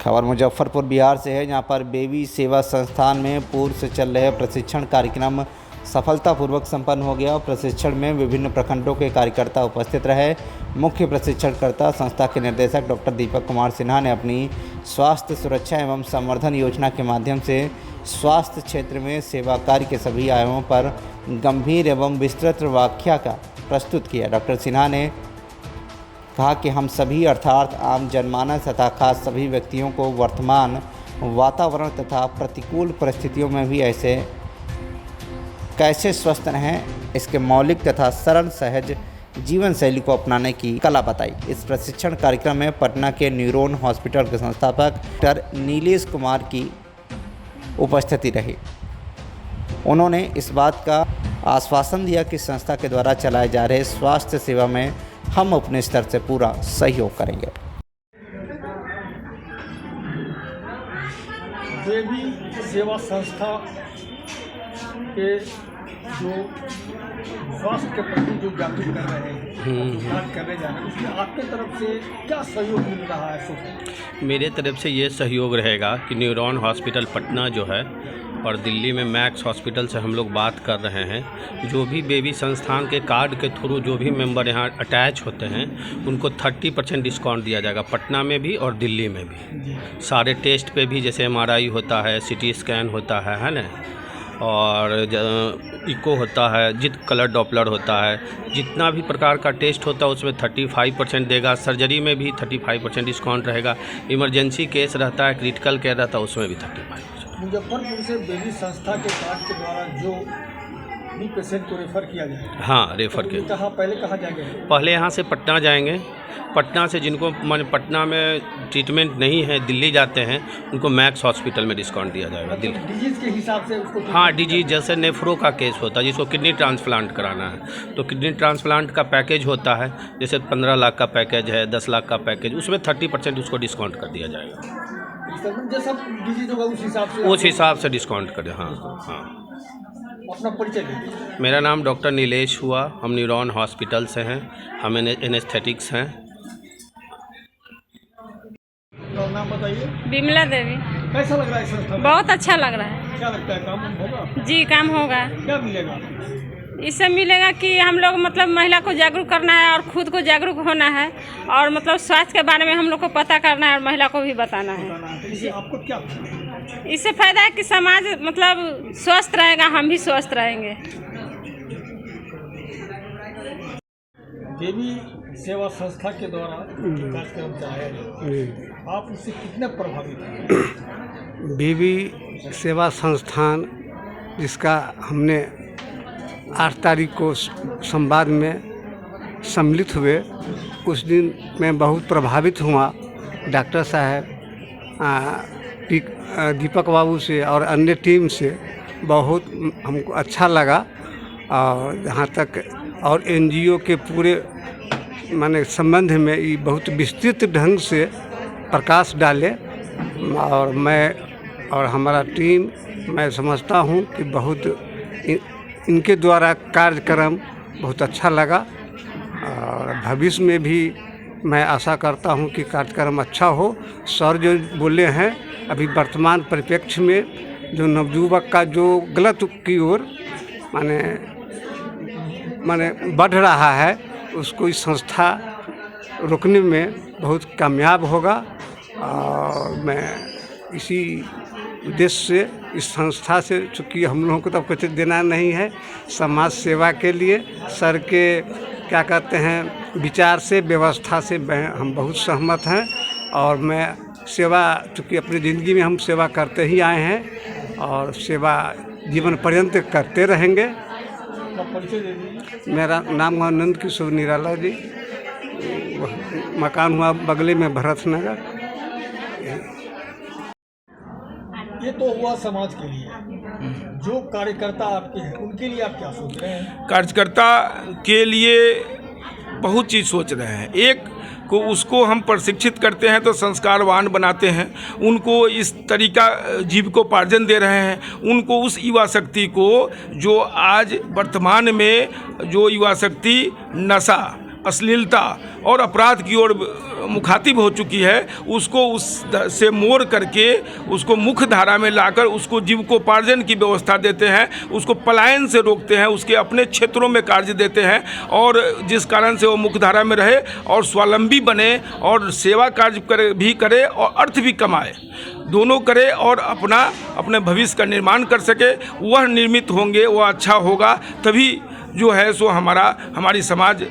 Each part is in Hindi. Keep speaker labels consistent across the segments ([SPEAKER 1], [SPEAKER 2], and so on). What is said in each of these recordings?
[SPEAKER 1] खबर मुजफ्फरपुर बिहार से है, जहां पर बेबी सेवा संस्थान में पूर्व से चल रहे प्रशिक्षण कार्यक्रम सफलतापूर्वक संपन्न हो गया। प्रशिक्षण में विभिन्न प्रखंडों के कार्यकर्ता उपस्थित रहे। मुख्य प्रशिक्षणकर्ता संस्था के निदेशक डॉक्टर दीपक कुमार सिन्हा ने अपनी स्वास्थ्य सुरक्षा एवं संवर्धन योजना के माध्यम से स्वास्थ्य क्षेत्र में सेवा कार्य के सभी आयामों पर गंभीर एवं विस्तृत व्याख्या का प्रस्तुत किया। डॉक्टर सिन्हा ने कहा कि हम सभी अर्थात आम जनमानस तथा खास सभी व्यक्तियों को वर्तमान वातावरण तथा प्रतिकूल परिस्थितियों में भी कैसे स्वस्थ रहें, इसके मौलिक तथा सरल सहज जीवन शैली को अपनाने की कला बताई। इस प्रशिक्षण कार्यक्रम में पटना के न्यूरॉन हॉस्पिटल के संस्थापक डॉक्टर नीलेश कुमार की उपस्थिति रही। उन्होंने इस बात का आश्वासन दिया कि संस्था के द्वारा चलाए जा रहे स्वास्थ्य सेवा में हम अपने स्तर से पूरा सहयोग करेंगे।
[SPEAKER 2] बेबी सेवा संस्था के जो स्वास्थ्य के प्रति जो जागरूक कर रहे हैं, बात करने जा रहे हैं, उसमें आपके तरफ से क्या सहयोग मिल रहा है?
[SPEAKER 3] मेरे तरफ से ये सहयोग रहेगा कि न्यूरॉन हॉस्पिटल पटना जो है और दिल्ली में मैक्स हॉस्पिटल से हम लोग बात कर रहे हैं। जो भी बेबी संस्थान के कार्ड के थ्रू जो भी मेंबर यहाँ अटैच होते हैं उनको 30% डिस्काउंट दिया जाएगा, पटना में भी और दिल्ली में भी। सारे टेस्ट पे भी, जैसे MRI होता है, CT स्कैन होता है ना, और इको होता है, जित कलर डॉपलर होता है, जितना भी प्रकार का टेस्ट होता है उसमें 35% देगा। सर्जरी में भी 35% डिस्काउंट रहेगा। इमरजेंसी केस रहता है, क्रिटिकल केयर रहता है, उसमें भी 35%।
[SPEAKER 2] मुजफ्फरपुर से बेबी संस्था के कार्ड के द्वारा जो भी पेशेंट को रेफ़र किया जाए,
[SPEAKER 3] हाँ, रेफ़र के
[SPEAKER 2] पहले कहाँ जाएंगे?
[SPEAKER 3] पहले यहाँ से पटना जाएंगे। पटना से जिनको मान पटना में ट्रीटमेंट नहीं है, दिल्ली जाते हैं, उनको मैक्स हॉस्पिटल में डिस्काउंट दिया जाएगा। दिल्ली
[SPEAKER 2] डिजीज़ के हिसाब से उसको,
[SPEAKER 3] हाँ, डिजीज जैसे नेफ्रो का केस होता है, जिसको किडनी ट्रांसप्लांट कराना है, तो किडनी ट्रांसप्लांट का पैकेज होता है, जैसे 15 लाख का पैकेज है, 10 लाख का पैकेज, उसमें 30% उसको डिस्काउंट कर दिया जाएगा।
[SPEAKER 2] जैसा डिजीज होगा उस
[SPEAKER 3] हिसाब से डिस्काउंट करें। हाँ हाँ।
[SPEAKER 2] अपना परिचय दीजिए।
[SPEAKER 3] मेरा नाम डॉक्टर नीलेश हुआ, हम न्यूरॉन हॉस्पिटल से हैं, हम एनेस्थेटिक्स हैं।
[SPEAKER 2] नाम बताइए।
[SPEAKER 4] विमला देवी।
[SPEAKER 2] कैसा लग रहा है संस्था?
[SPEAKER 4] बहुत अच्छा लग रहा है।
[SPEAKER 2] क्या लगता है, काम होगा?
[SPEAKER 4] जी, काम होगा।
[SPEAKER 2] क्या मिलेगा?
[SPEAKER 4] इससे मिलेगा कि हम लोग मतलब महिला को जागरूक करना है और खुद को जागरूक होना है, और मतलब स्वास्थ्य के बारे में हम लोग को पता करना है और महिला को भी बताना है।
[SPEAKER 2] इससे आपको क्या?
[SPEAKER 4] इससे फायदा है कि समाज मतलब स्वस्थ रहेगा, हम भी स्वस्थ रहेंगे।
[SPEAKER 2] बेबी सेवा संस्था के द्वारा कार्यक्रम चलाया गया, आप उससे कितने प्रभावित हैं?
[SPEAKER 5] बेबी सेवा संस्थान जिसका हमने 8 तारीख को संवाद में सम्मिलित हुए, उस दिन मैं बहुत प्रभावित हुआ। डॉक्टर साहब, दीपक बाबू से और अन्य टीम से बहुत हमको अच्छा लगा। और जहाँ तक और NGO के पूरे माने संबंध में ये बहुत विस्तृत ढंग से प्रकाश डाले, और मैं और हमारा टीम, मैं समझता हूँ कि बहुत इनके द्वारा कार्यक्रम बहुत अच्छा लगा। और भविष्य में भी मैं आशा करता हूं कि कार्यक्रम अच्छा हो। सर जो बोले हैं, अभी वर्तमान परिप्रेक्ष्य में जो नवयुवक का जो गलत की ओर माने बढ़ रहा है, उसको इस संस्था रोकने में बहुत कामयाब होगा। और मैं इसी उद्देश्य से इस संस्था से, चूँकि हम लोगों को तो कुछ देना नहीं है, समाज सेवा के लिए सर के क्या कहते हैं विचार से, व्यवस्था से हम बहुत सहमत हैं। और मैं सेवा, चूँकि अपनी ज़िंदगी में हम सेवा करते ही आए हैं और सेवा जीवन पर्यंत करते रहेंगे। मेरा नाम हुआ नंद किशोर निराला जी, मकान हुआ बगले में भरत नगर।
[SPEAKER 2] ये तो हुआ समाज के लिए। जो कार्यकर्ता आपके हैं, उनके लिए आप क्या सोच रहे हैं?
[SPEAKER 6] कार्यकर्ता के लिए बहुत चीज़ सोच रहे हैं। एक को उसको हम प्रशिक्षित करते हैं तो संस्कारवान बनाते हैं, उनको इस तरीका जीविकोपार्जन दे रहे हैं, उनको उस युवा शक्ति को जो आज वर्तमान में जो युवा शक्ति नशा अश्लीलता और अपराध की ओर मुखातिब हो चुकी है, उसको उस से मोड़ करके उसको मुख्य धारा में लाकर उसको जीविकोपार्जन की व्यवस्था देते हैं, उसको पलायन से रोकते हैं, उसके अपने क्षेत्रों में कार्य देते हैं और जिस कारण से वो मुख्य धारा में रहे और स्वावलंबी बने और सेवा कार्य भी करे और अर्थ भी कमाए, दोनों करे और अपने भविष्य का निर्माण कर सके। वह निर्मित होंगे, वह अच्छा होगा, तभी जो है सो हमारी समाज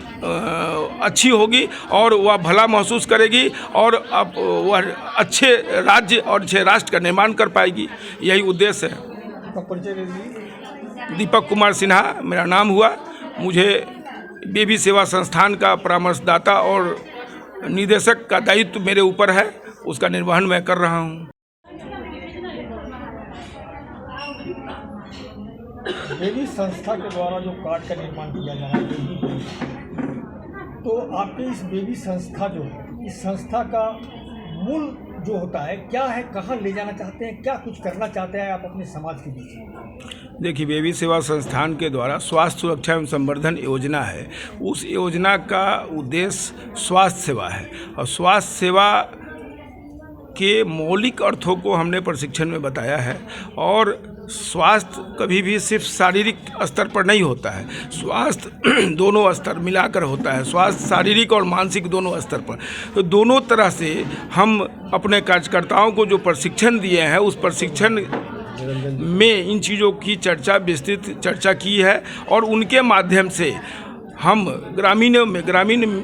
[SPEAKER 6] अच्छी होगी और वह भला महसूस करेगी और अब वह अच्छे राज्य और अच्छे राष्ट्र का निर्माण कर पाएगी। यही उद्देश्य है।
[SPEAKER 2] आपका परिचय दे दीजिए।
[SPEAKER 6] दीपक कुमार सिन्हा मेरा नाम हुआ। मुझे बेबी सेवा संस्थान का परामर्शदाता और निदेशक का दायित्व मेरे ऊपर है, उसका निर्वहन मैं कर रहा हूँ।
[SPEAKER 2] बेबी संस्था के द्वारा जो कार्ड का निर्माण किया जा रहा है, तो आपके इस बेबी संस्था जो है, इस संस्था का मूल जो होता है क्या है, कहाँ ले जाना चाहते हैं, क्या कुछ करना चाहते हैं आप अपने समाज के बीच?
[SPEAKER 6] देखिए, बेबी सेवा संस्थान के द्वारा स्वास्थ्य सुरक्षा एवं संवर्धन योजना है। उस योजना का उद्देश्य स्वास्थ्य सेवा है और स्वास्थ्य सेवा के मौलिक अर्थों को हमने प्रशिक्षण में बताया है। और स्वास्थ्य कभी भी सिर्फ शारीरिक स्तर पर नहीं होता है, स्वास्थ्य दोनों स्तर मिलाकर होता है, स्वास्थ्य शारीरिक और मानसिक दोनों स्तर पर। तो दोनों तरह से हम अपने कार्यकर्ताओं को जो प्रशिक्षण दिए हैं, उस प्रशिक्षण में इन चीज़ों की विस्तृत चर्चा की है और उनके माध्यम से हम ग्रामीण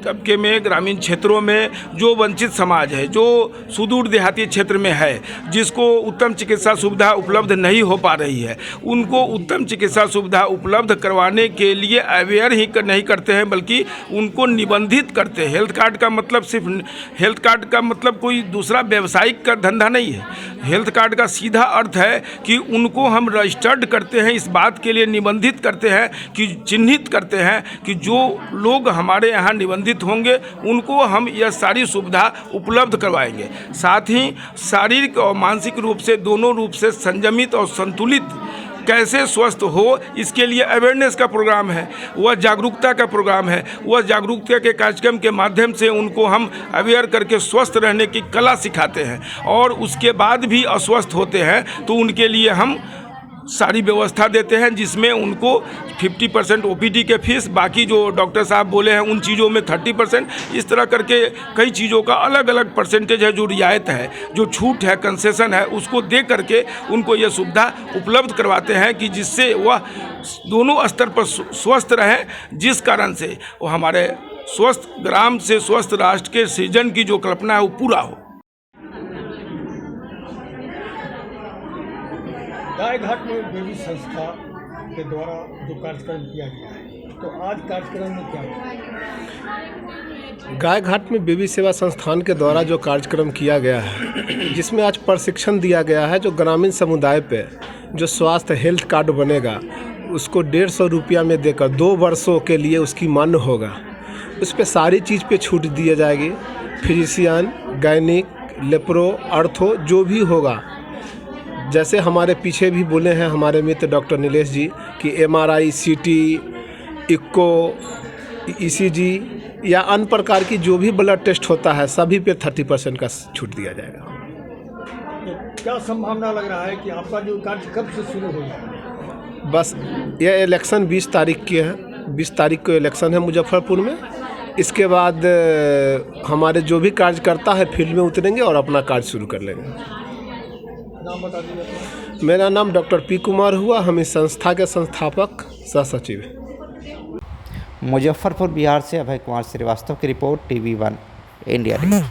[SPEAKER 6] तबके में, ग्रामीण क्षेत्रों में जो वंचित समाज है, जो सुदूर देहाती क्षेत्र में है, जिसको उत्तम चिकित्सा सुविधा उपलब्ध नहीं हो पा रही है, उनको उत्तम चिकित्सा सुविधा उपलब्ध करवाने के लिए अवेयर ही नहीं करते हैं, बल्कि उनको निबंधित करते हैं। हेल्थ कार्ड का मतलब सिर्फ हेल्थ कार्ड का मतलब कोई दूसरा व्यवसायिक का धंधा नहीं है। हेल्थ कार्ड का सीधा अर्थ है कि उनको हम रजिस्टर्ड करते हैं, इस बात के लिए निबंधित करते हैं कि चिन्हित करते हैं कि जो लोग हमारे यहाँ निबंधित होंगे उनको हम यह सारी सुविधा उपलब्ध करवाएंगे। साथ ही शारीरिक और मानसिक रूप से दोनों रूप से संयमित और संतुलित कैसे स्वस्थ हो, इसके लिए अवेयरनेस का प्रोग्राम है, वह जागरूकता का प्रोग्राम है। वह जागरूकता के कार्यक्रम के माध्यम से उनको हम अवेयर करके स्वस्थ रहने की कला सिखाते हैं और उसके बाद भी अस्वस्थ होते हैं तो उनके लिए हम सारी व्यवस्था देते हैं, जिसमें उनको 50% OPD के फीस, बाकी जो डॉक्टर साहब बोले हैं उन चीज़ों में 30%, इस तरह करके कई चीज़ों का अलग अलग परसेंटेज है, जो रियायत है, जो छूट है, कंसेशन है, उसको दे करके उनको ये सुविधा उपलब्ध करवाते हैं कि जिससे वह दोनों स्तर पर स्वस्थ रहें, जिस कारण से वो हमारे स्वस्थ ग्राम से स्वस्थ राष्ट्र के सृजन की जो कल्पना है वो पूरा हो।
[SPEAKER 2] गायघाट में बेबी संस्था के द्वारा जो कार्यक्रम किया गया है, तो आज कार्यक्रम में क्या हुआ?
[SPEAKER 7] गायघाट में बेबी सेवा संस्थान के द्वारा जो कार्यक्रम किया गया है, जिसमें आज प्रशिक्षण दिया गया है, जो ग्रामीण समुदाय पे जो स्वास्थ्य हेल्थ कार्ड बनेगा उसको 150 रुपया में देकर 2 वर्षों के लिए उसकी मान्य होगा। उस पर सारी चीज़ पे छूट दी जाएगी, फिजिशियन, गायनिक, लेप्रो, अर्थो जो भी होगा। जैसे हमारे पीछे भी बोले हैं हमारे मित्र डॉक्टर नीलेश जी कि MRI, CT, इको, ECG या अन्य प्रकार की जो भी ब्लड टेस्ट होता है सभी पे 30% का छूट दिया जाएगा।
[SPEAKER 2] तो क्या संभावना लग रहा है कि आपका जो कार्य कब से शुरू होगा?
[SPEAKER 7] बस यह इलेक्शन 20 तारीख की है, 20 तारीख को इलेक्शन है मुजफ्फरपुर में। इसके बाद हमारे जो भी कार्यकर्ता है फील्ड में उतरेंगे और अपना कार्य शुरू कर लेंगे।
[SPEAKER 2] नाम बता दीजिए।
[SPEAKER 7] मेरा नाम डॉक्टर P कुमार हुआ, हम इस संस्था के संस्थापक सह सचिव हैं।
[SPEAKER 1] मुजफ्फरपुर बिहार से अभय कुमार श्रीवास्तव की रिपोर्ट, TV1 इंडिया न्यूज़।